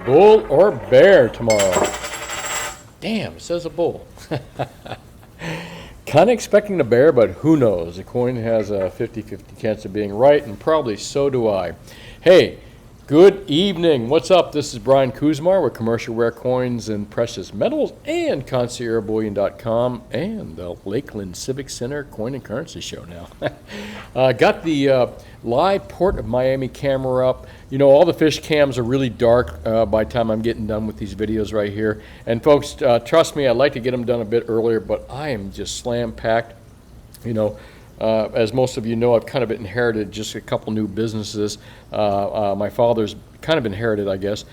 Bull or bear tomorrow? Damn, it says a bull. Kind of expecting a bear, but who knows? The coin has a 50-50 chance of being right, and probably so do I. Hey, good evening. What's up? This is Brian Kuzmar with Commercial Rare Coins and Precious Metals and ConciergeBullion.com and the Lakeland Civic Center Coin and Currency Show now. Got the live Port of Miami camera up. You know, all the fish cams are really dark by the time I'm getting done with these videos right here. And folks, trust me, I'd like to get them done a bit earlier, but I am just slam-packed. You know, as most of you know, I've kind of inherited just a couple new businesses. My father's kind of inherited, I guess,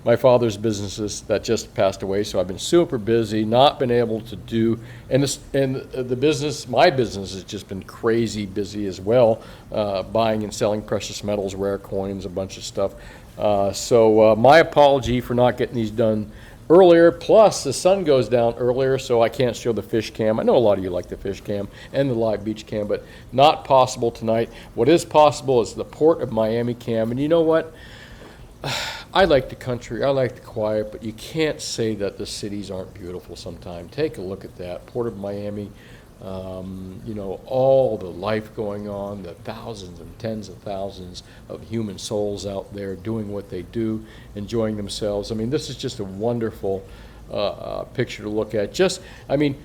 my father's businesses that just passed away. So I've been super busy, not been able to do, and the business, my business has just been crazy busy as well, buying and selling precious metals, rare coins, a bunch of stuff. So my apology for not getting these done earlier, plus the sun goes down earlier, so I can't show the fish cam. I know a lot of you like the fish cam and the live beach cam, but not possible tonight. What is possible is the Port of Miami cam, and you know what? I like the country, I like the quiet, but you can't say that the cities aren't beautiful sometimes. Take a look at that, Port of Miami. You know, all the life going on, the thousands and tens of thousands of human souls out there doing what they do, enjoying themselves. I mean, this is just a wonderful picture to look at. Just, I mean,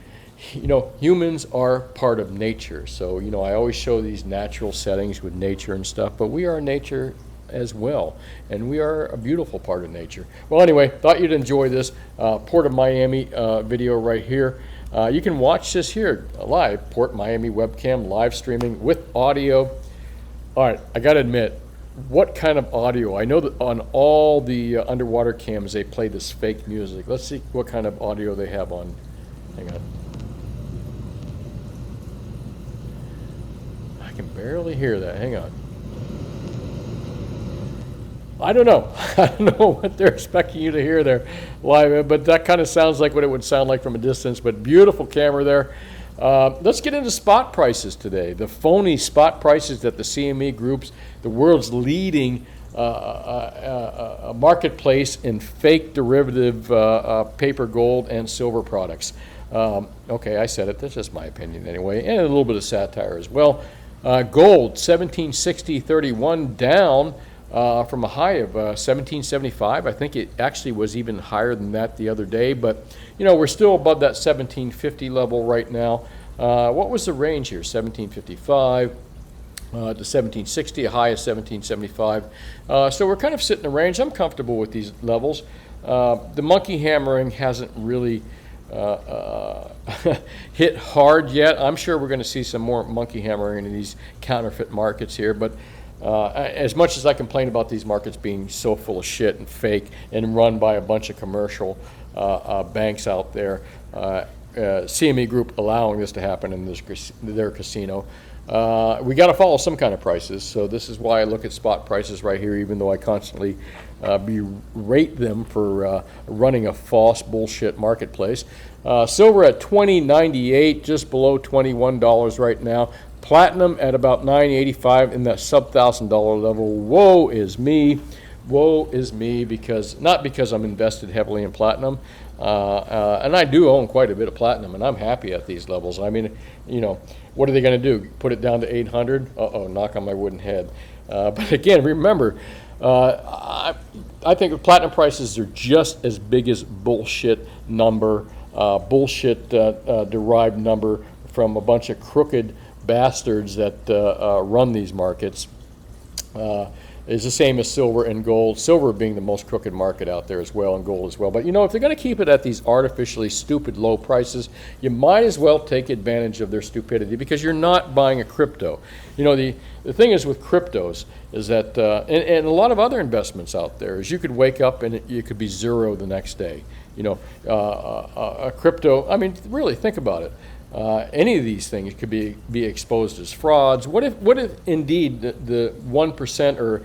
you know, humans are part of nature. So, you know, I always show these natural settings with nature and stuff, but we are nature as well, and we are a beautiful part of nature. Well, anyway, thought you'd enjoy this Port of Miami video right here. You can watch this here live, Port Miami webcam, live streaming with audio. All right, I got to admit, what kind of audio? I know that on all the underwater cams, they play this fake music. Let's see what kind of audio they have on. Hang on. I can barely hear that. Hang on. I don't know. I don't know what they're expecting you to hear there live, but that kind of sounds like what it would sound like from a distance, but beautiful camera there. Let's get into spot prices today. The phony spot prices that the CME Group's, the world's leading marketplace in fake derivative paper gold and silver products. Okay, I said it. That's just my opinion anyway, and a little bit of satire as well. Gold, 1760.31 down. From a high of 1775. I think it actually was even higher than that the other day, but you know, we're still above that 1750 level right now. What was the range here? 1755 to 1760, a high of 1775. So we're kind of sitting in a range. I'm comfortable with these levels. The monkey hammering hasn't really hit hard yet. I'm sure we're going to see some more monkey hammering in these counterfeit markets here, but as much as I complain about these markets being so full of shit and fake and run by a bunch of commercial banks out there, CME Group allowing this to happen in their casino, we got to follow some kind of prices. So this is why I look at spot prices right here, even though I constantly berate them for running a false bullshit marketplace. Silver at $20.98, just below $21 right now. Platinum at about $9.85 in that sub-$1,000 level. Woe is me, because not because I'm invested heavily in platinum, and I do own quite a bit of platinum, and I'm happy at these levels. I mean, you know, what are they going to do? Put it down to 800? Uh-oh, knock on my wooden head. But again, remember, I think the platinum prices are just as big as bullshit number, derived number from a bunch of crooked bastards that run these markets. Is the same as silver and gold, silver being the most crooked market out there as well, and gold as well. But you know, if they're going to keep it at these artificially stupid low prices, you might as well take advantage of their stupidity, because you're not buying a crypto. You know, the thing is with cryptos is that, and a lot of other investments out there, is you could wake up and you could be zero the next day. You know, a crypto, I mean, really think about it. Any of these things could be exposed as frauds. What if indeed the 1% or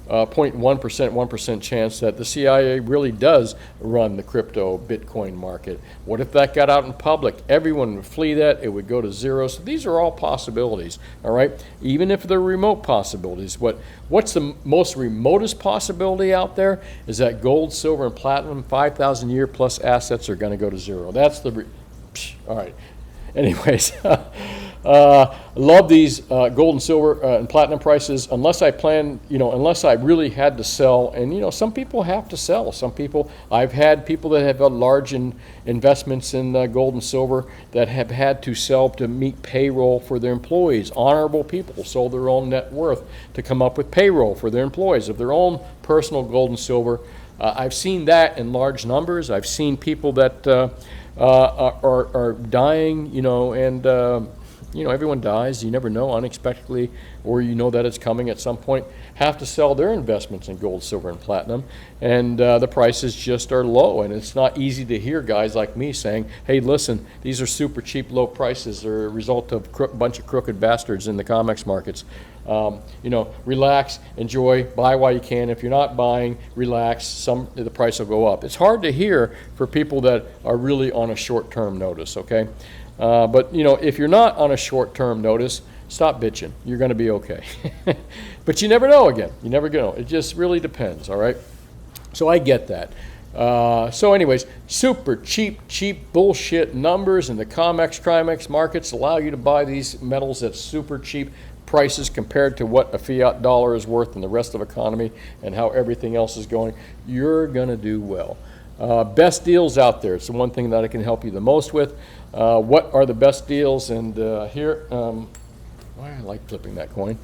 0.1%, 1% chance that the CIA really does run the crypto Bitcoin market. What if that got out in public? Everyone would flee that. It would go to zero. So these are all possibilities, all right? Even if they're remote possibilities. What's the most remotest possibility out there is that gold, silver, and platinum, 5,000 year plus assets are going to go to zero. That's the, all right. Anyways, love these gold and silver and platinum prices. Unless I plan, unless I really had to sell, and some people have to sell. Some people, I've had people that have large investments in gold and silver that have had to sell to meet payroll for their employees. Honorable people sold their own net worth to come up with payroll for their employees of their own personal gold and silver. I've seen that in large numbers. I've seen people that are dying, and everyone dies. You never know unexpectedly, or that it's coming at some point. Have to sell their investments in gold, silver, and platinum, and the prices just are low. And it's not easy to hear guys like me saying, "Hey, listen, these are super cheap, low prices. They're a result of a bunch of crooked bastards in the comics markets." Relax, enjoy, buy while you can. If you're not buying, relax. The price will go up. It's hard to hear for people that are really on a short-term notice. Okay, but if you're not on a short-term notice, stop bitching. You're going to be okay. But you never know. Again, you never know. It just really depends. All right. So I get that. So anyways, super cheap bullshit numbers in the COMEX markets allow you to buy these metals at super cheap prices compared to what a fiat dollar is worth in the rest of the economy and how everything else is going. You're going to do well. Best deals out there. It's the one thing that I can help you the most with. What are the best deals? And here, I like flipping that coin.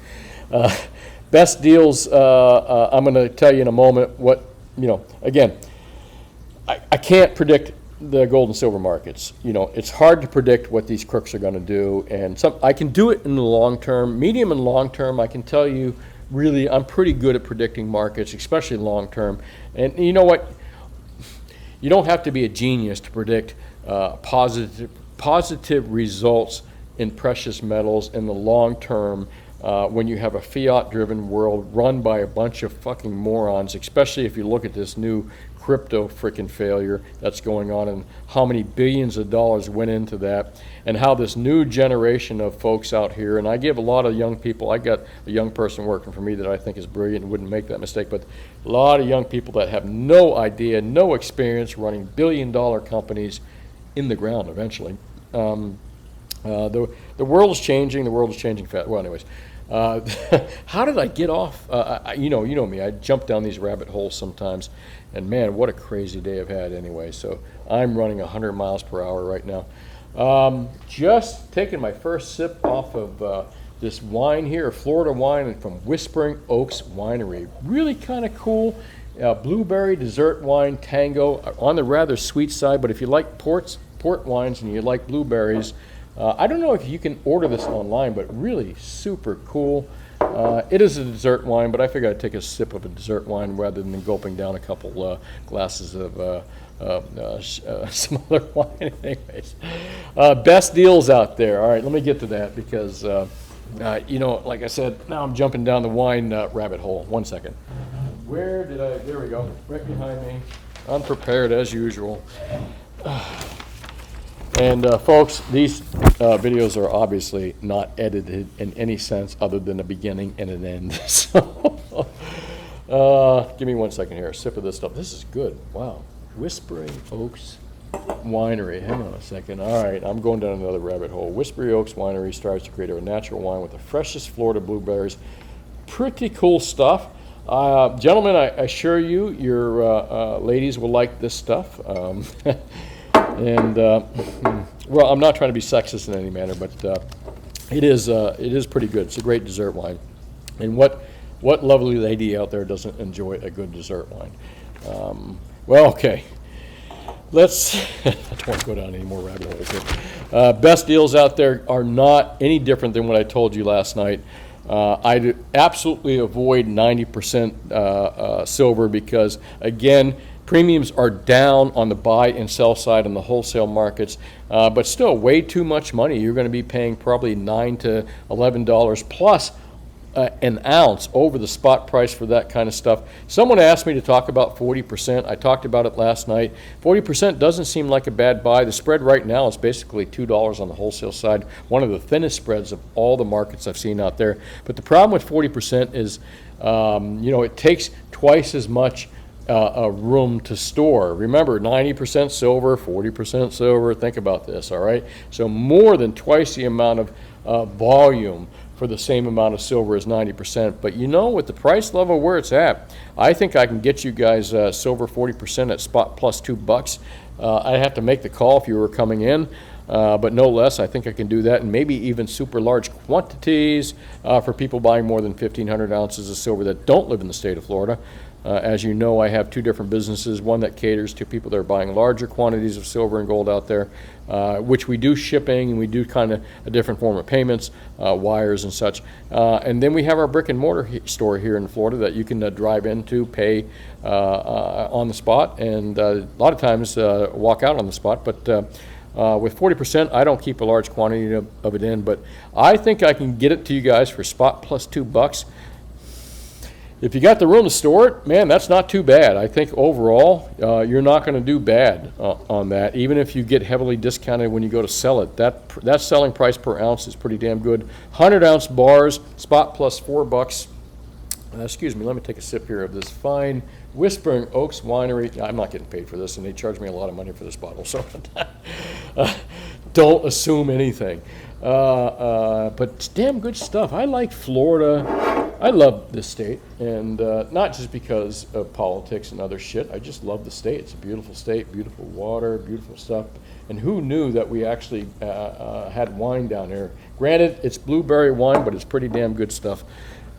Best deals, I'm going to tell you in a moment what, again, I can't predict the gold and silver markets. It's hard to predict what these crooks are going to do, and I can do it in the long term, medium and long term. I can tell you, really, I'm pretty good at predicting markets, especially long term. And you know what? You don't have to be a genius to predict positive results in precious metals in the long term when you have a fiat-driven world run by a bunch of fucking morons, especially if you look at this new crypto freaking failure that's going on and how many billions of dollars went into that, and how this new generation of folks out here, and I give a lot of young people, I got a young person working for me that I think is brilliant and wouldn't make that mistake, but a lot of young people that have no idea, no experience running billion-dollar companies in the ground eventually. The world is changing. The world is changing fast. Well, anyways, how did I get off? You know me. I jump down these rabbit holes sometimes, and man, what a crazy day I've had. Anyway, so I'm running 100 miles per hour right now. Just taking my first sip off of this wine here, Florida wine from Whispering Oaks Winery. Really kind of cool. Blueberry dessert wine, tango, on the rather sweet side. But if you like port wines and you like blueberries. I don't know if you can order this online, but really super cool. It is a dessert wine, but I figured I'd take a sip of a dessert wine rather than gulping down a couple glasses of smaller wine. Anyways, best deals out there. All right, let me get to that because, like I said, now I'm jumping down the wine rabbit hole. 1 second. Where did I? There we go, right behind me. Unprepared as usual. And folks, these videos are obviously not edited in any sense other than a beginning and an end. So, give me 1 second here. A sip of this stuff. This is good. Wow. Whispering Oaks Winery. Hang on a second. All right, I'm going down another rabbit hole. Whispering Oaks Winery strives to create a natural wine with the freshest Florida blueberries. Pretty cool stuff. Gentlemen, I assure you, your ladies will like this stuff. And well, I'm not trying to be sexist in any manner, but it is pretty good. It's a great dessert wine. And what lovely lady out there doesn't enjoy a good dessert wine? Well, okay. Let's. I don't want to go down any more rabbit holes here. Best deals out there are not any different than what I told you last night. I'd absolutely avoid 90% silver because, again, premiums are down on the buy and sell side on the wholesale markets, but still way too much money. You're going to be paying probably $9 to $11 plus an ounce over the spot price for that kind of stuff. Someone asked me to talk about 40%. I talked about it last night. 40% doesn't seem like a bad buy. The spread right now is basically $2 on the wholesale side, one of the thinnest spreads of all the markets I've seen out there. But the problem with 40% is, it takes twice as much room to store. Remember, 90% silver, 40% silver. Think about this, all right? So more than twice the amount of volume for the same amount of silver as 90%. But with the price level where it's at, I think I can get you guys silver 40% at spot plus $2. I'd have to make the call if you were coming in, but no less. I think I can do that, and maybe even super large quantities for people buying more than 1,500 ounces of silver that don't live in the state of Florida. As you know, I have two different businesses, one that caters to people that are buying larger quantities of silver and gold out there, which we do shipping, and we do kind of a different form of payments, wires and such. And then we have our brick and mortar store here in Florida that you can drive into, pay on the spot, and a lot of times walk out on the spot. But with 40%, I don't keep a large quantity of it in, but I think I can get it to you guys for spot plus $2. If you got the room to store it, man, that's not too bad. I think overall, you're not going to do bad on that, even if you get heavily discounted when you go to sell it. That selling price per ounce is pretty damn good. 100-ounce bars, spot plus $4. Excuse me, let me take a sip here of this fine Whispering Oaks Winery. I'm not getting paid for this, and they charge me a lot of money for this bottle, so don't assume anything. But it's damn good stuff. I like Florida. I love this state, and not just because of politics and other shit. I just love the state. It's a beautiful state, beautiful water, beautiful stuff. And who knew that we actually had wine down here? Granted, it's blueberry wine, but it's pretty damn good stuff.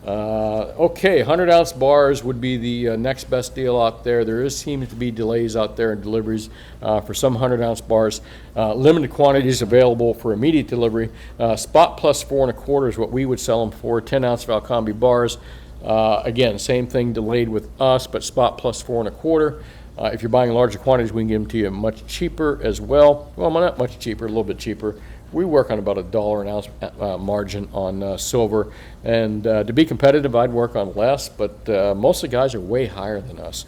Okay, 100-ounce bars would be the next best deal out there. There seems to be delays out there in deliveries for some 100-ounce bars. Limited quantities available for immediate delivery. Spot plus 4 1/4 is what we would sell them for. 10-ounce Valcambi bars. Again, same thing, delayed with us, but spot plus 4 1/4. If you're buying larger quantities, we can give them to you much cheaper as well. Well, not much cheaper, a little bit cheaper. We work on about $1 an ounce margin on silver, and to be competitive, I'd work on less, but most of the guys are way higher than us.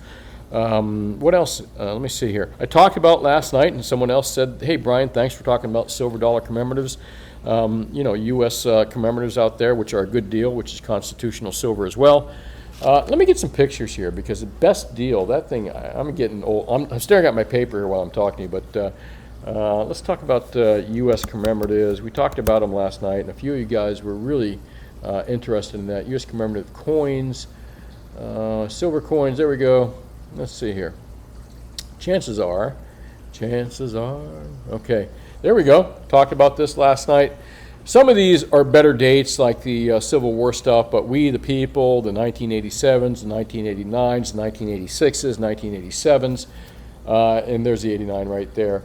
What else? Let me see here. I talked about last night, and someone else said, hey, Brian, thanks for talking about silver dollar commemoratives. U.S. commemoratives out there, which are a good deal, which is constitutional silver as well. Let me get some pictures here, because the best deal, that thing, I'm getting old. I'm staring at my paper here while I'm talking to you, but let's talk about U.S. commemoratives. We talked about them last night, and a few of you guys were really interested in that. U.S. commemorative coins, silver coins, there we go. Let's see here. Chances are, okay, there we go. Talked about this last night. Some of these are better dates, like the Civil War stuff, but we, the people, the 1987s, the 1989s, the 1986s, 1987s, and there's the 89 right there.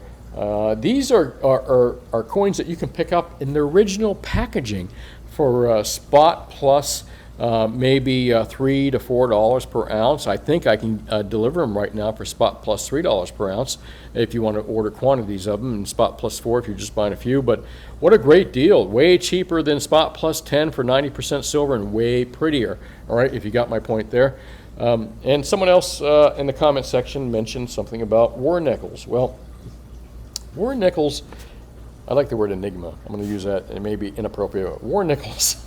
These are coins that you can pick up in the original packaging for spot plus maybe $3 to $4 per ounce. I think I can deliver them right now for spot plus $3 per ounce if you want to order quantities of them, and spot plus 4 if you're just buying a few. But what a great deal. Way cheaper than spot plus 10 for 90% silver, and way prettier. All right, if you got my point there. And someone else in the comment section mentioned something about war nickels. Well, war nickels, I like the word enigma. I'm going to use that. It may be inappropriate. War nickels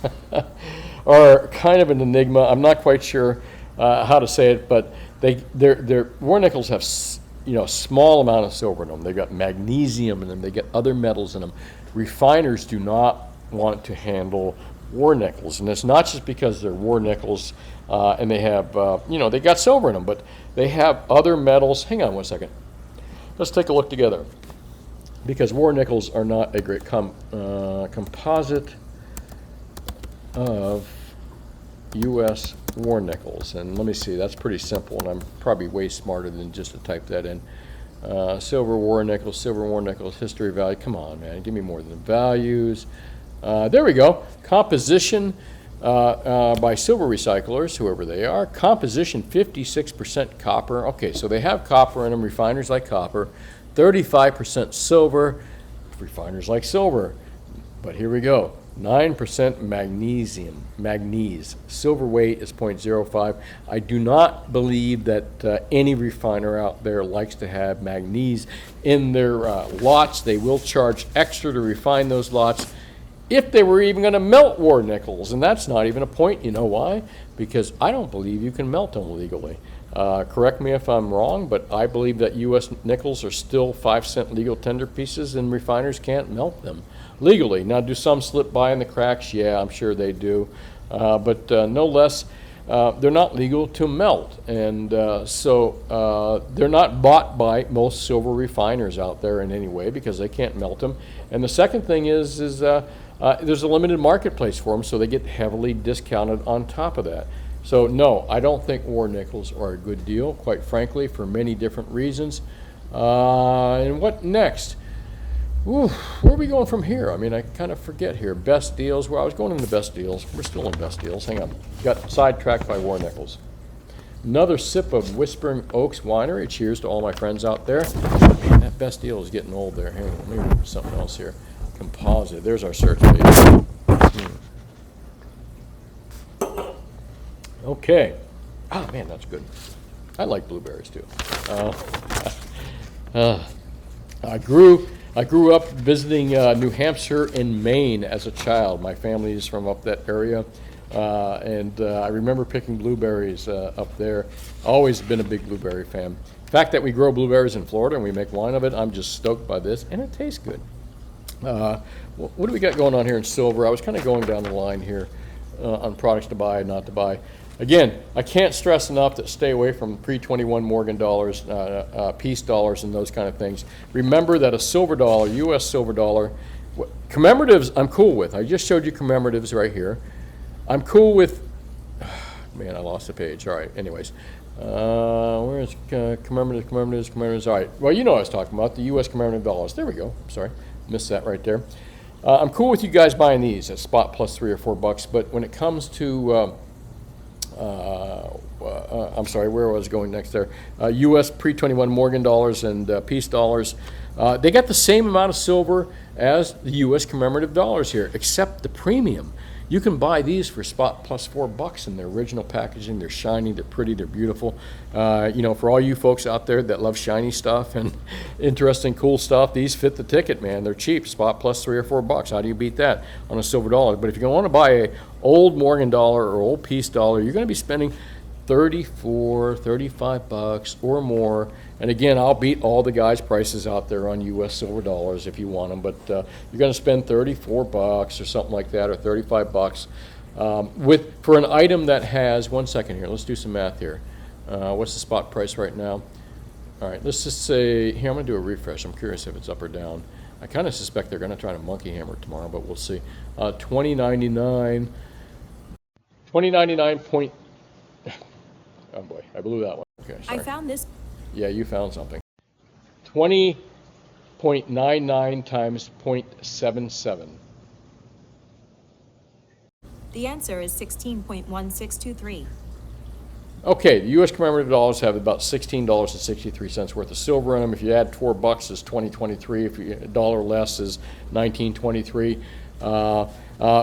are kind of an enigma. I'm not quite sure how to say it, but their war nickels have a small amount of silver in them. They've got magnesium in them. They get other metals in them. Refiners do not want to handle war nickels, and it's not just because they're war nickels and they have they got silver in them, but they have other metals. Hang on one second. Let's take a look together. Because war nickels are not a great composite of U.S. war nickels. And let me see, that's pretty simple, and I'm probably way smarter than just to type that in. Silver war nickels, history value. Come on, man, give me more than values. There we go. Composition by silver recyclers, whoever they are. Composition 56% copper. Okay, so they have copper in them. Refiners like copper. 35% silver, refiners like silver. But here we go. 9% magnesium, magnese. Silver weight is 0.05. I do not believe that any refiner out there likes to have magnese in their lots. They will charge extra to refine those lots if they were even going to melt war nickels, and that's not even a point. You know why? Because I don't believe you can melt them legally. Correct me if I'm wrong, but I believe that U.S. nickels are still 5-cent legal tender pieces, and refiners can't melt them legally. Now, do some slip by in the cracks? Yeah, I'm sure they do. But no less, they're not legal to melt. And so they're not bought by most silver refiners out there in any way because they can't melt them. And the second thing is there's a limited marketplace for them, so they get heavily discounted on top of that. So no, I don't think war nickels are a good deal, quite frankly, for many different reasons. And what next? Ooh, where are we going from here? I mean, I kind of forget here. Best deals. Well, I was going into best deals. We're still in best deals. Hang on. Got sidetracked by war nickels. Another sip of Whispering Oaks Winery. Cheers to all my friends out there. Man, that best deal is getting old there. Hang on, let me remember something else here. Composite. There's our search page. Okay. Oh, man, that's good. I like blueberries, too. I grew up visiting New Hampshire and Maine as a child. My family is from up that area, and I remember picking blueberries up there. Always been a big blueberry fan. The fact that we grow blueberries in Florida and we make wine of it, I'm just stoked by this, and it tastes good. What do we got going on here in silver? I was kind of going down the line here on products to buy and not to buy. Again, I can't stress enough that stay away from pre-21 Morgan dollars, peace dollars, and those kind of things. Remember that a silver dollar, U.S. silver dollar, commemoratives I'm cool with. I just showed you commemoratives right here. I'm cool with, man, I lost the page. All right, anyways. Where's commemoratives? All right, well, you know what I was talking about, the U.S. commemorative dollars. There we go. Sorry, missed that right there. I'm cool with you guys buying these at spot plus $3 or $4, but when it comes to I'm sorry, where I was going next there. U.S. pre-21 Morgan dollars and peace dollars. They got the same amount of silver as the U.S. commemorative dollars here, except the premium. You can buy these for spot plus $4 in their original packaging. They're shiny, they're pretty, they're beautiful. You know, for all you folks out there that love shiny stuff and interesting, cool stuff, these fit the ticket, man. They're cheap, spot plus $3 or $4. How do you beat that on a silver dollar? But if you want to buy a old Morgan dollar or old peace dollar, you're going to be spending $34, $35 or more. And again, I'll beat all the guys' prices out there on U.S. silver dollars if you want them, but you're going to spend $34 or something like that, or $35 for an item that has, one second here, let's do some math here. What's the spot price right now? All right, let's just say, here, I'm going to do a refresh. I'm curious if it's up or down. I kind of suspect they're going to try to monkey hammer it tomorrow, but we'll see. 2099 point. Oh boy, I blew that one. Okay, sorry. I found this. Yeah, you found something. 20.99 times 0.77. The answer is 16.1623. Okay, the U.S. commemorative dollars have about $16.63 worth of silver in them. If you add $4, is $20.23. If you a dollar less, is $19.23.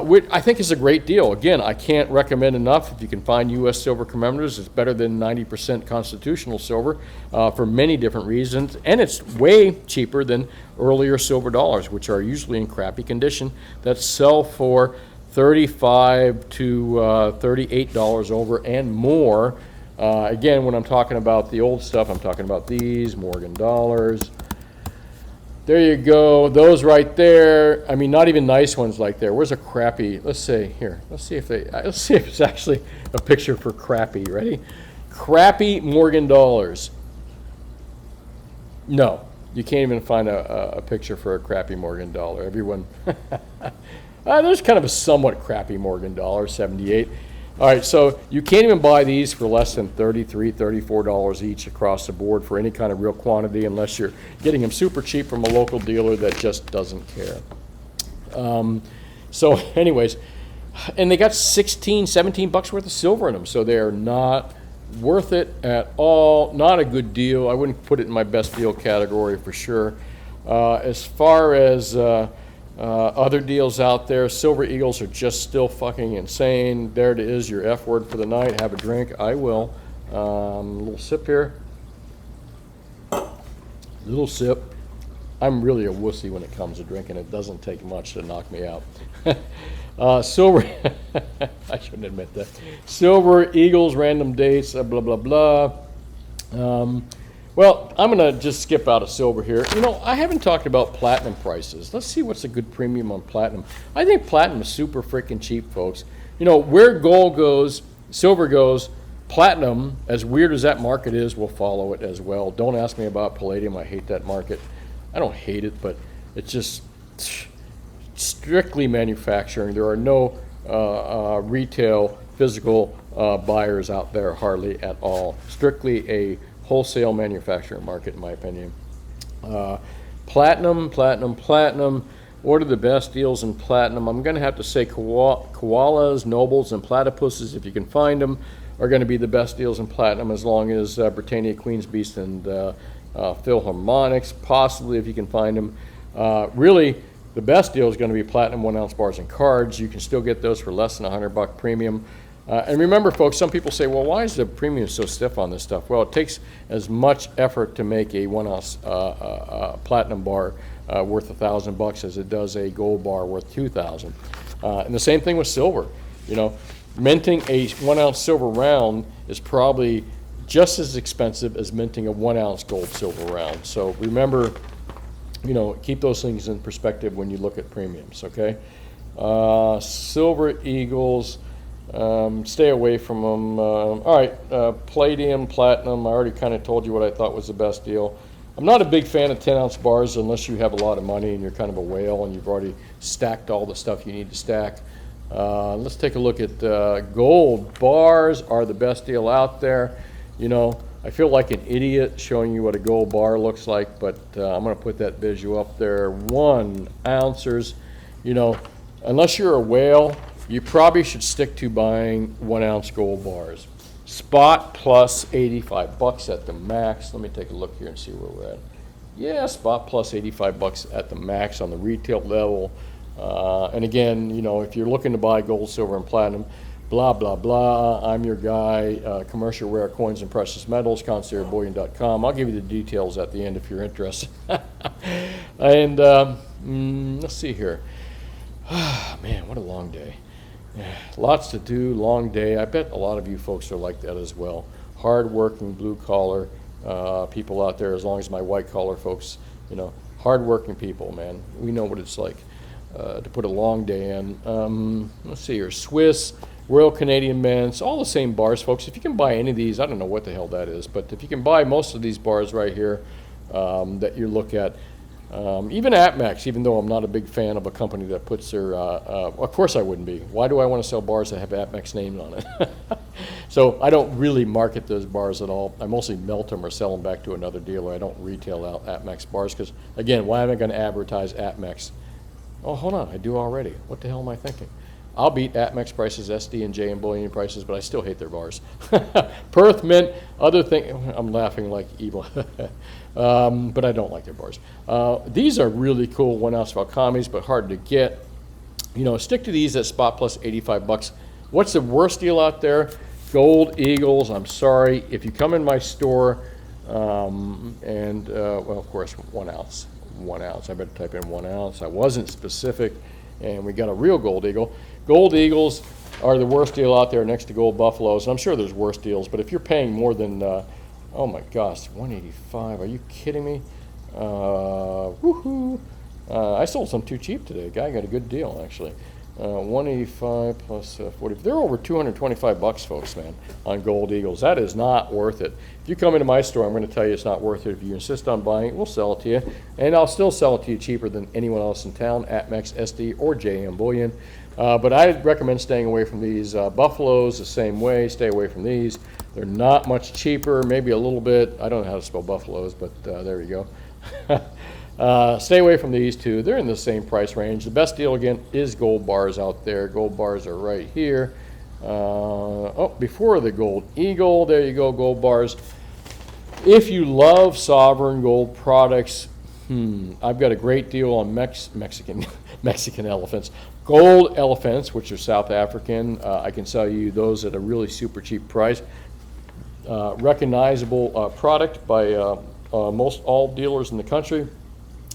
Which I think is a great deal. Again, I can't recommend enough. If you can find U.S. silver commemoratives, it's better than 90% constitutional silver for many different reasons, and it's way cheaper than earlier silver dollars, which are usually in crappy condition, that sell for $35 to $38 over and more. Again, when I'm talking about the old stuff, I'm talking about these Morgan dollars. There you go, those right there. I mean, not even nice ones like there. Where's a crappy? Let's see here. Let's see if it's actually a picture for crappy. Ready? Crappy Morgan dollars. No, you can't even find a picture for a crappy Morgan dollar. Everyone, there's kind of a somewhat crappy Morgan dollar, 78. All right, so you can't even buy these for less than $33, $34 each across the board for any kind of real quantity unless you're getting them super cheap from a local dealer that just doesn't care. So anyways, and they got $16, $17 worth of silver in them, so they are not worth it at all. Not a good deal. I wouldn't put it in my best deal category for sure. As far as Other deals out there, Silver Eagles are just still fucking insane. There it is, your F word for the night. Have a drink. I will. A little sip here. Little sip. I'm really a wussy when it comes to drinking. It doesn't take much to knock me out. Silver, I shouldn't admit that. Silver Eagles, random dates, blah, blah, blah. Well, I'm going to just skip out of silver here. You know, I haven't talked about platinum prices. Let's see what's a good premium on platinum. I think platinum is super freaking cheap, folks. You know, where gold goes, silver goes, platinum, as weird as that market is, will follow it as well. Don't ask me about palladium. I hate that market. I don't hate it, but it's just strictly manufacturing. There are no retail, physical buyers out there hardly at all. Strictly a wholesale manufacturing market, in my opinion. Platinum. What are the best deals in platinum? I'm going to have to say koalas, nobles, and platypuses, if you can find them, are going to be the best deals in platinum, as long as Britannia, Queen's Beast, and Philharmonics, possibly if you can find them. Really, the best deal is going to be platinum 1 ounce bars and cards. You can still get those for less than $100 premium. And remember, folks, some people say, well, why is the premium so stiff on this stuff? Well, it takes as much effort to make a 1 ounce platinum bar worth $1,000 as it does a gold bar worth $2,000. And the same thing with silver. You know, minting a 1 ounce silver round is probably just as expensive as minting a 1 ounce gold silver round. So remember, you know, keep those things in perspective when you look at premiums, okay? Silver Eagles, stay away from them. All right, palladium, platinum, I already kind of told you what I thought was the best deal. I'm not a big fan of 10 ounce bars unless you have a lot of money and you're kind of a whale and you've already stacked all the stuff you need to stack. Let's take a look at gold bars are the best deal out there. You know, I feel like an idiot showing you what a gold bar looks like, but I'm going to put that visual up there. 1 ounces, you know, unless you're a whale, you probably should stick to buying 1 ounce gold bars. Spot plus $85 at the max. Let me take a look here and see where we're at. Yeah, spot plus $85 at the max on the retail level. And again, you know, if you're looking to buy gold, silver, and platinum, blah, blah, blah. I'm your guy, Commercial Rare Coins and Precious Metals, conciergebullion.com. I'll give you the details at the end if you're interested. And let's see here. Man, what a long day. Lots to do, long day. I bet a lot of you folks are like that as well. Hard-working, blue-collar people out there, as long as my white-collar folks, you know, hard-working people, man. We know what it's like to put a long day in. Let's see here. Swiss, Royal Canadian Mints, all the same bars, folks. If you can buy any of these, I don't know what the hell that is, but if you can buy most of these bars right here that you look at, even APMEX, even though I'm not a big fan of a company that puts their, of course I wouldn't be. Why do I want to sell bars that have APMEX names on it? So I don't really market those bars at all. I mostly melt them or sell them back to another dealer. I don't retail out APMEX bars because, again, why am I going to advertise APMEX? Oh, hold on, I do already. What the hell am I thinking? I'll beat APMEX prices, SD and J and Bullion prices, but I still hate their bars. Perth Mint, other thing, I'm laughing like evil, but I don't like their bars. These are really cool 1 ounce Valcamis, but hard to get. You know, stick to these at spot plus $85. What's the worst deal out there? Gold Eagles, I'm sorry. If you come in my store, well, of course, 1 ounce. 1 ounce, I better type in 1 ounce. I wasn't specific, and we got a real Gold Eagle. Gold Eagles are the worst deal out there next to Gold Buffaloes. I'm sure there's worse deals, but if you're paying more than, oh my gosh, 185, are you kidding me? Woohoo! I sold some too cheap today. Guy got a good deal, actually. 185 plus 40. They're over $225, folks, man, on Gold Eagles. That is not worth it. If you come into my store, I'm going to tell you it's not worth it. If you insist on buying it, we'll sell it to you. And I'll still sell it to you cheaper than anyone else in town, APMEX, SD, or JM Bullion. But I'd recommend staying away from these. Buffaloes, the same way. Stay away from these. They're not much cheaper, maybe a little bit. I don't know how to spell buffaloes, but there you go. Stay away from these two. They're in the same price range. The best deal, again, is gold bars out there. Gold bars are right here. Oh, before the Gold Eagle, there you go, gold bars. If you love sovereign gold products, I've got a great deal on Mexican Mexican elephants. Gold elephants, which are South African, I can sell you those at a really super cheap price. Recognizable product by most all dealers in the country,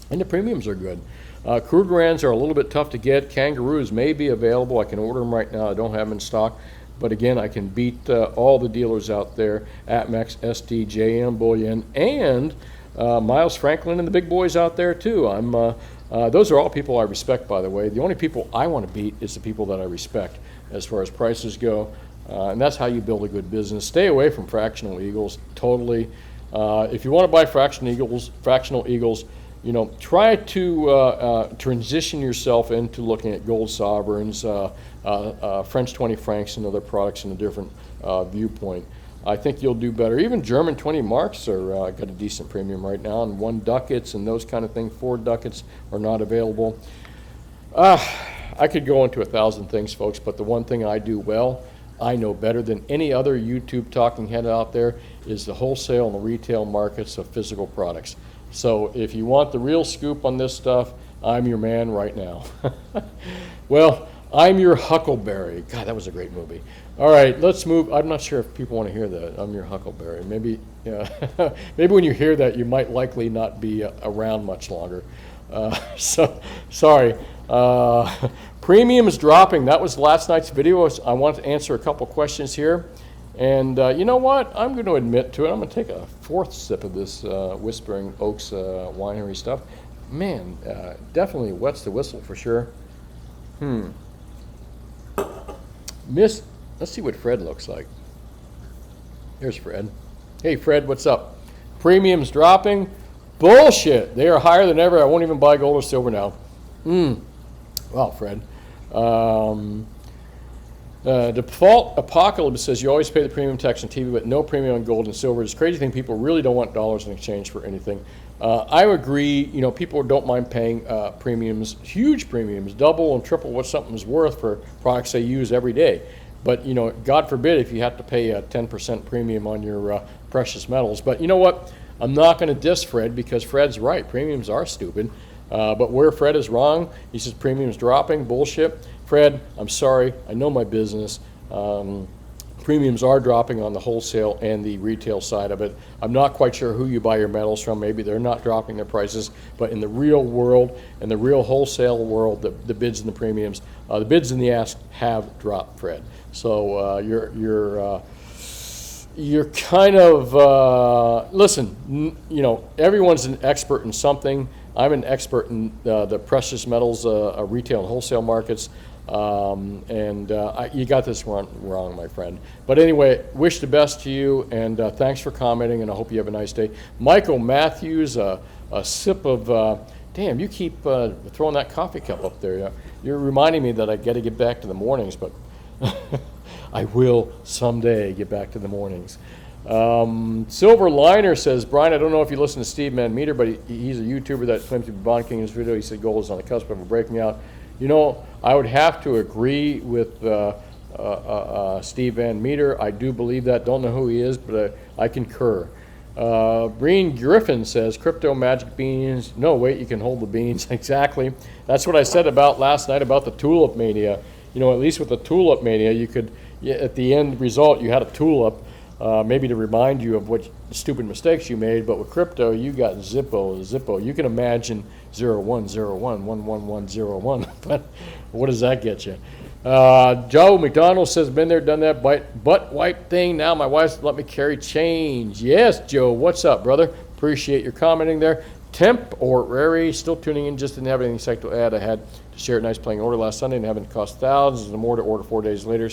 and the premiums are good. Krugerrands are a little bit tough to get. Kangaroos may be available. I can order them right now. I don't have them in stock. But again, I can beat all the dealers out there, ATMEX, ST, JM, Bullion, and Miles Franklin and the big boys out there too. Those are all people I respect, by the way. The only people I want to beat is the people that I respect as far as prices go. And that's how you build a good business. Stay away from fractional eagles, totally. If you want to buy fractional eagles, you know, try to transition yourself into looking at gold sovereigns, French 20 francs and other products in a different viewpoint. I think you'll do better. Even German 20 marks are got a decent premium right now, and 1 ducats and those kind of things. 4 ducats are not available. I could go into 1,000 things, folks, but the one thing I do well, I know better than any other YouTube talking head out there, is the wholesale and the retail markets of physical products. So if you want the real scoop on this stuff, I'm your man right now. Well, I'm your Huckleberry. God, that was a great movie. All right, let's move. I'm not sure if people want to hear that. I'm your Huckleberry. Maybe, yeah. Maybe when you hear that, you might likely not be around much longer. So, sorry. Premium is dropping. That was last night's video. I want to answer a couple questions here. And you know what? I'm going to admit to it. I'm going to take a 4th sip of this Whispering Oaks winery stuff. Man, definitely wets the whistle for sure. Let's see what Fred looks like. There's Fred. Hey, Fred, what's up? Premium's dropping. Bullshit. They are higher than ever. I won't even buy gold or silver now. Well, Fred. Default Apocalypse says you always pay the premium tax on TV, but no premium on gold and silver. It's a crazy thing. People really don't want dollars in exchange for anything. I agree. You know, people don't mind paying premiums, huge premiums, double and triple what something's worth for products they use every day. But, you know, God forbid if you have to pay a 10% premium on your precious metals. But you know what? I'm not going to diss Fred because Fred's right. Premiums are stupid. But where Fred is wrong, he says premiums dropping. Bullshit. Fred, I'm sorry. I know my business. Premiums are dropping on the wholesale and the retail side of it. I'm not quite sure who you buy your metals from. Maybe they're not dropping their prices. But in the real world, in the real wholesale world, the bids and the premiums, the bids and the ask have dropped, Fred. So you're kind of, listen, you know, everyone's an expert in something. I'm an expert in the precious metals, retail and wholesale markets. You got this wrong, my friend. But anyway, wish the best to you, and thanks for commenting, and I hope you have a nice day. Michael Matthews, a sip of, damn, you keep throwing that coffee cup up there. You're reminding me that I got to get back to the mornings, but I will someday get back to the mornings. Silver Liner says, Brian, I don't know if you listen to Steve Van Meter, but he's a YouTuber that claims to be Bond King in his video. He said gold is on the cusp of a breaking out. You know, I would have to agree with Steve Van Meter. I do believe that. Don't know who he is, but I concur. Breen Griffin says, crypto magic beans. No, wait, you can hold the beans. Exactly. That's what I said about last night about the tulip mania. You know, at least with the tulip mania, you could, at the end result, you had a tulip, maybe to remind you of what stupid mistakes you made. But with crypto, you got Zippo. You can imagine 01011101. But what does that get you? Joe McDonald says, been there, done that butt wipe thing. Now my wife's let me carry change. Yes, Joe, what's up, brother? Appreciate your commenting there. Temporary, still tuning in, just didn't have anything psyched to add. I had to share a nice playing order last Sunday and having to cost thousands and more to order 4 days later.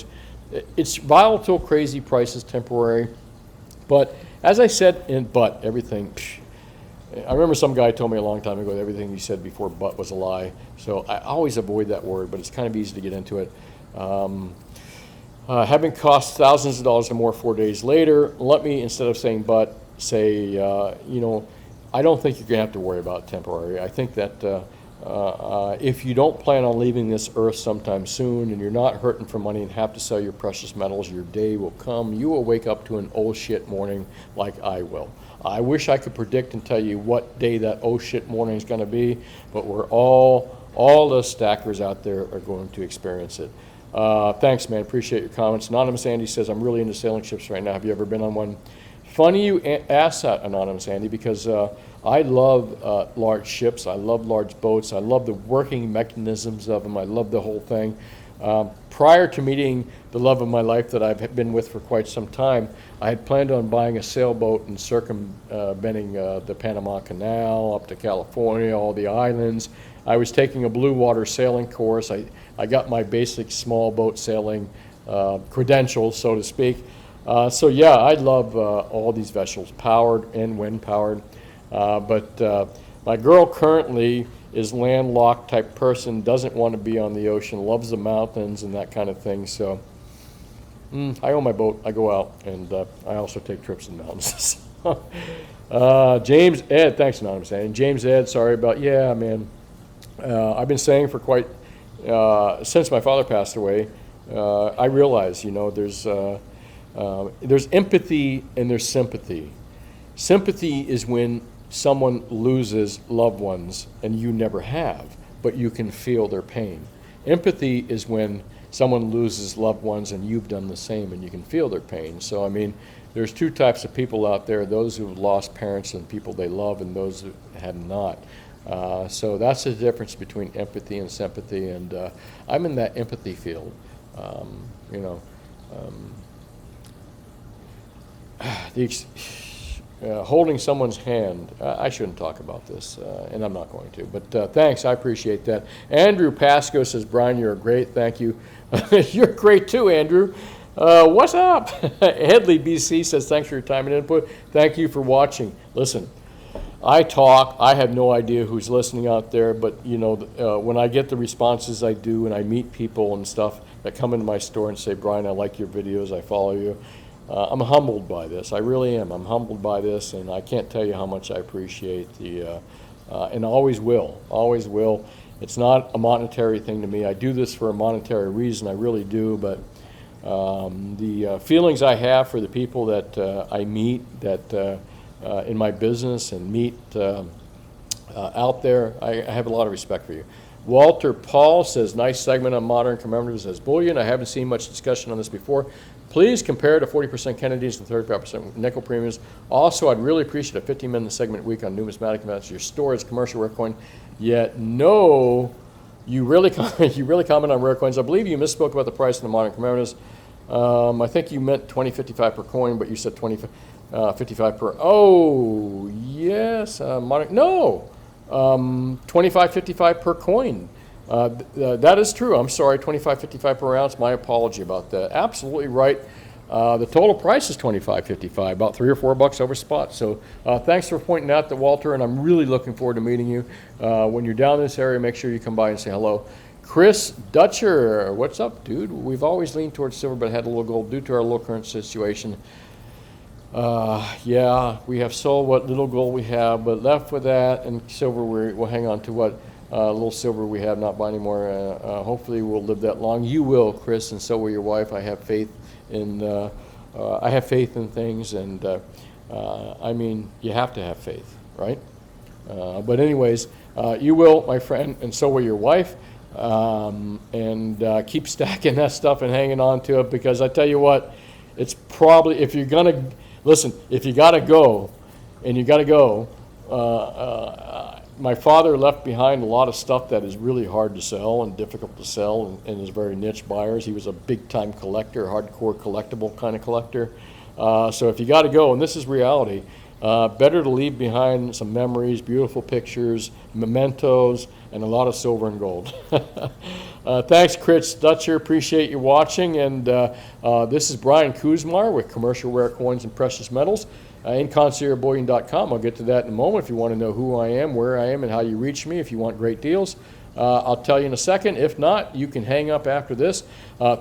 It's volatile, crazy prices, temporary. But as I said, everything, I remember some guy told me a long time ago that everything he said before but was a lie. So I always avoid that word, but it's kind of easy to get into it. Having cost thousands of dollars or more 4 days later, let me, instead of saying but, say, you know, I don't think you're going to have to worry about temporary. I think that if you don't plan on leaving this earth sometime soon and you're not hurting for money and have to sell your precious metals, your day will come. You will wake up to an old shit morning like I will. I wish I could predict and tell you what day that oh shit morning is going to be, but we're all the stackers out there are going to experience it. Thanks, man. Appreciate your comments. Anonymous Andy says, I'm really into sailing ships right now. Have you ever been on one? Funny you asked that, Anonymous Andy, because I love large ships. I love large boats. I love the working mechanisms of them. I love the whole thing. Prior to meeting the love of my life that I've been with for quite some time, I had planned on buying a sailboat and circumventing the Panama Canal up to California, all the islands. I was taking a blue water sailing course. I got my basic small boat sailing credentials, so to speak. So yeah, I love all these vessels, powered and wind powered. But my girl currently is landlocked type person, doesn't want to be on the ocean, loves the mountains and that kind of thing. So I own my boat. I go out, and I also take trips in the mountains. James Ed, thanks, Anonymous. And James Ed, sorry about, yeah, man. I've been saying for quite, since my father passed away, I realize, there's empathy and there's sympathy. Sympathy is when someone loses loved ones and you never have, but you can feel their pain. Empathy is when someone loses loved ones and you've done the same and you can feel their pain. So, I mean, there's two types of people out there, those who have lost parents and people they love and those who have not. So that's the difference between empathy and sympathy, and I'm in that empathy field. Holding someone's hand, I shouldn't talk about this, and I'm not going to, but thanks, I appreciate that. Andrew Pasco says, Brian, you're great, thank you. You're great too, Andrew. What's up? Headley BC says, thanks for your time and input. Thank you for watching. Listen, I talk, I have no idea who's listening out there, but when I get the responses I do and I meet people and stuff that come into my store and say, Brian, I like your videos, I follow you, I'm humbled by this. I really am. I'm humbled by this, and I can't tell you how much I appreciate the, and always will, always will. It's not a monetary thing to me. I do this for a monetary reason, I really do, but the feelings I have for the people that I meet, that in my business and meet out there, I have a lot of respect for you. Walter Paul says, nice segment on modern commemoratives as bullion. I haven't seen much discussion on this before. Please compare to 40% Kennedys and 35% nickel premiums. Also, I'd really appreciate a 15-minute segment a week on numismatic events. Your store is commercial rare coin. Yet, no, you really comment on rare coins. I believe you misspoke about the price of the modern commemoratives. I think you meant $20.55 per coin, but you said $20.55 per. Oh, yes, no, $25.55 per coin. That is true. I'm sorry, $25.55 per ounce. My apology about that. Absolutely right. The total price is $25.55, about $3 or $4 over spot. So thanks for pointing out that, Walter, and I'm really looking forward to meeting you. When you're down in this area, make sure you come by and say hello. Chris Dutcher, what's up, dude? We've always leaned towards silver, but had a little gold due to our low current situation. Yeah, we have sold what little gold we have, but left with that, and silver we'll hang on to what little silver we have, not buy anymore. Hopefully we'll live that long. You will, Chris, and so will your wife. I have faith in things, and I mean, you have to have faith, right? But anyways, you will, my friend, and so will your wife. And keep stacking that stuff and hanging on to it, because I tell you what, it's probably, if you're gonna listen, if you gotta go, and you gotta go, my father left behind a lot of stuff that is really hard to sell and difficult to sell, and is very niche buyers. He was a big-time collector, hardcore collectible kind of collector. So if you got to go, and this is reality, better to leave behind some memories, beautiful pictures, mementos, and a lot of silver and gold. Thanks, Chris Dutcher. Appreciate you watching. And this is Brian Kuzmar with Commercial Rare Coins and Precious Metals. In conciergebullion.com. I'll get to that in a moment. If you want to know who I am, where I am, and how you reach me, if you want great deals, I'll tell you in a second. If not, you can hang up after this.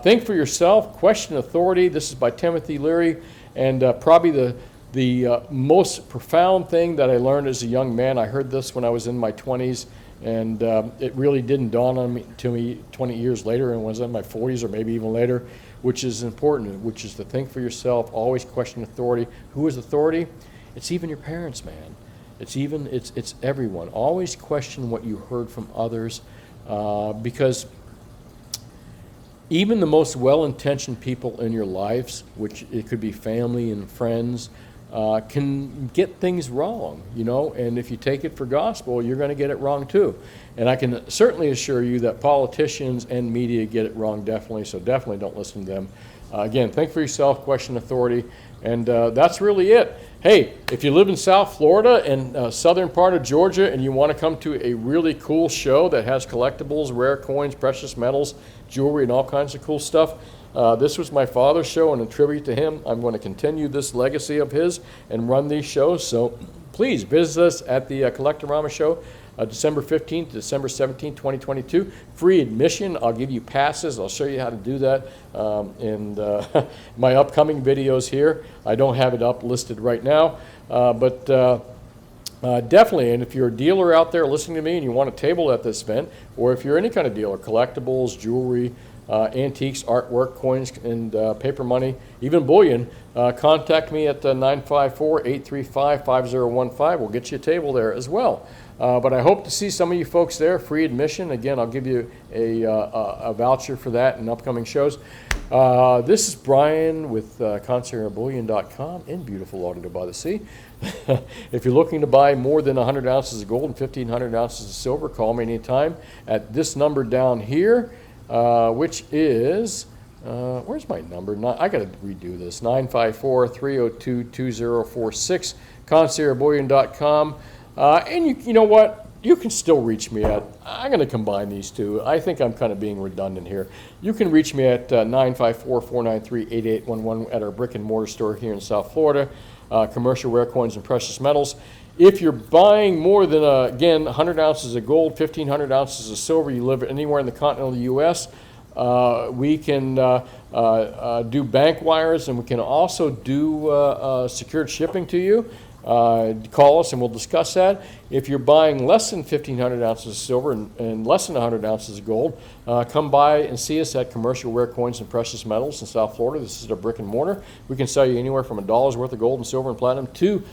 Think for yourself. Question authority. This is by Timothy Leary, and probably the most profound thing that I learned as a young man. I heard this when I was in my 20s, and it really didn't dawn on me to me 20 years later, and was in my 40s or maybe even later, which is important, which is to think for yourself, always question authority. Who is authority? It's even your parents, man. It's everyone. Always question what you heard from others, because even the most well-intentioned people in your lives, which it could be family and friends, can get things wrong, you know, and if you take it for gospel, you're going to get it wrong too. And I can certainly assure you that politicians and media get it wrong definitely, so definitely don't listen to them. Again, think for yourself, question authority, and that's really it. Hey, if you live in South Florida and southern part of Georgia and you want to come to a really cool show that has collectibles, rare coins, precious metals, jewelry, and all kinds of cool stuff, this was my father's show, and in tribute to him, I'm going to continue this legacy of his and run these shows. So please visit us at the Collectorama show, December 15th to December 17th, 2022. Free admission. I'll give you passes. I'll show you how to do that in my upcoming videos here. I don't have it up listed right now, but definitely, and if you're a dealer out there listening to me and you want a table at this event, or if you're any kind of dealer, collectibles, jewelry, antiques, artwork, coins, and paper money, even bullion, contact me at 954-835-5015. We'll get you a table there as well. But I hope to see some of you folks there, free admission. Again, I'll give you a voucher for that in upcoming shows. This is Brian with conciergebullion.com in beautiful Lauderdale by the Sea. If you're looking to buy more than 100 ounces of gold and 1,500 ounces of silver, call me anytime at this number down here, which is, where's my number? I got to redo this, 954-302-2046, conciergebullion.com. And you know what? You can still reach me at, I'm going to combine these two. I think I'm kind of being redundant here. You can reach me at 954-493-8811 at our brick and mortar store here in South Florida, Commercial Rare Coins and Precious Metals. If you're buying more than, again, 100 ounces of gold, 1,500 ounces of silver, you live anywhere in the continental U.S., we can do bank wires, and we can also do secured shipping to you. Call us and we'll discuss that. If you're buying less than 1,500 ounces of silver and less than 100 ounces of gold, come by and see us at Commercial Rare Coins and Precious Metals in South Florida. This is a brick and mortar. We can sell you anywhere from $1 worth of gold and silver and platinum to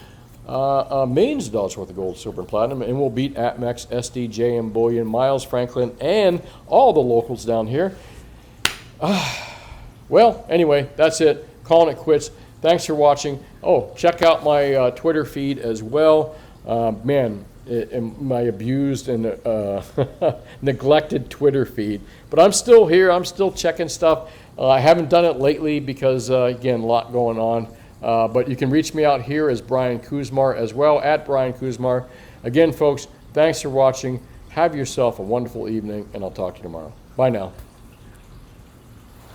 millions of dollars worth of gold, silver, and platinum, and we'll beat Atmex, SD, JM Bullion, Miles Franklin, and all the locals down here. Well, anyway, that's it. Calling it quits. Thanks for watching. Oh, check out my Twitter feed as well. Man, my abused and neglected Twitter feed. But I'm still here. I'm still checking stuff. I haven't done it lately because, again, a lot going on. But you can reach me out here as Brian Kuzmar as well, at Brian Kuzmar. Again, folks, thanks for watching. Have yourself a wonderful evening, and I'll talk to you tomorrow. Bye now.